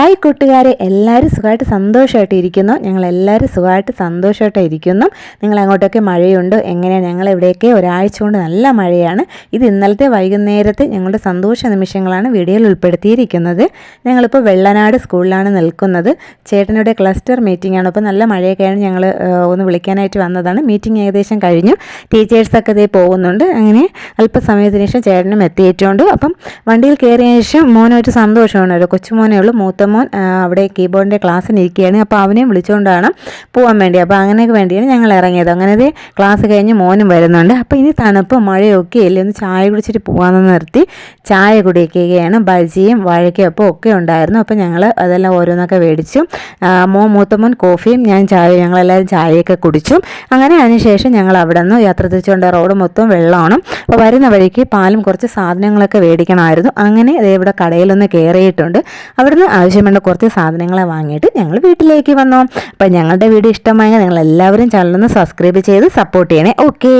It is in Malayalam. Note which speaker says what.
Speaker 1: ഹായ് കൂട്ടുകാരെ, എല്ലാവരും സുഖമായിട്ട് സന്തോഷമായിട്ട് ഇരിക്കുന്നു. ഞങ്ങളെല്ലാവരും സുഖമായിട്ട് സന്തോഷമായിട്ട് ഇരിക്കുന്നു. നിങ്ങളങ്ങോട്ടൊക്കെ മഴയുണ്ടോ? എങ്ങനെയാണ്? ഞങ്ങളിവിടെയൊക്കെ ഒരാഴ്ച കൊണ്ട് നല്ല മഴയാണ്. ഇത് ഇന്നലത്തെ വൈകുന്നേരത്തെ ഞങ്ങളുടെ സന്തോഷ നിമിഷങ്ങളാണ് വീഡിയോയിൽ ഉൾപ്പെടുത്തിയിരിക്കുന്നത്. ഞങ്ങളിപ്പോൾ വെള്ളനാട് സ്കൂളിലാണ് നിൽക്കുന്നത്. ചേട്ടനുടെ ക്ലസ്റ്റർ മീറ്റിംഗ് ആണ്. അപ്പോൾ നല്ല മഴയൊക്കെയാണ്. ഞങ്ങൾ ഒന്ന് വിളിക്കാനായിട്ട് വന്നതാണ്. മീറ്റിംഗ് ഏകദേശം കഴിഞ്ഞു. ടീച്ചേഴ്സൊക്കെ ഇതേ പോകുന്നുണ്ട്. അങ്ങനെ അല്പസമയത്തിന് ശേഷം ചേട്ടനും എത്തിയിട്ടുണ്ട്. അപ്പം വണ്ടിയിൽ കയറിയ ശേഷം മോനൊരു സന്തോഷമാണ്. ഒരു കൊച്ചുമോനേ ഉള്ളൂ. മൂത്തമോൻ അവിടെ കീബോർഡിൻ്റെ ക്ലാസ്സിന് ഇരിക്കുകയാണ്. അപ്പോൾ അവനെയും വിളിച്ചുകൊണ്ടാണ് പോകാൻ വേണ്ടി. അപ്പോൾ അങ്ങനെയൊക്കെ വേണ്ടിയാണ് ഞങ്ങൾ ഇറങ്ങിയത്. അങ്ങനെ ക്ലാസ് കഴിഞ്ഞ് മോനും വരുന്നുണ്ട്. അപ്പോൾ ഇനി തണുപ്പ് മഴയൊക്കെ ഇല്ലേ, ഒന്ന് ചായ കുടിച്ചിട്ട് പോകാമെന്ന് നിർത്തി ചായ കുടിക്കുകയാണ്. ബജിയും വാഴയ്ക്കപ്പം ഒക്കെ ഉണ്ടായിരുന്നു. അപ്പോൾ ഞങ്ങൾ അതെല്ലാം ഓരോന്നൊക്കെ മേടിച്ചു. മൂത്തമോൻ കോഫിയും ഞാൻ ചായ, ഞങ്ങളെല്ലാവരും ചായയൊക്കെ കുടിച്ചു. അങ്ങനെ അതിനുശേഷം ഞങ്ങൾ അവിടെ നിന്ന് യാത്ര തിരിച്ചുകൊണ്ട് റോഡ് മൊത്തം വെള്ളമാണ്. അപ്പോൾ വരുന്ന വഴിക്ക് പാലും കുറച്ച് സാധനങ്ങളൊക്കെ മേടിക്കണമായിരുന്നു. അങ്ങനെ ഇവിടെ കടയിലൊന്ന് കയറിയിട്ടുണ്ട്. അവിടുന്ന് ആവശ്യമുള്ള കുറച്ച് സാധനങ്ങളെ വാങ്ങിയിട്ട് ഞങ്ങൾ വീട്ടിലേക്ക് വന്നു. അപ്പോൾ ഞങ്ങളുടെ വീഡിയോ ഇഷ്ടമായെങ്കിൽ നിങ്ങളെല്ലാവരും ചാനലൊന്ന് സബ്സ്ക്രൈബ് ചെയ്ത് സപ്പോർട്ട് ചെയ്യണേ. ഓക്കേ.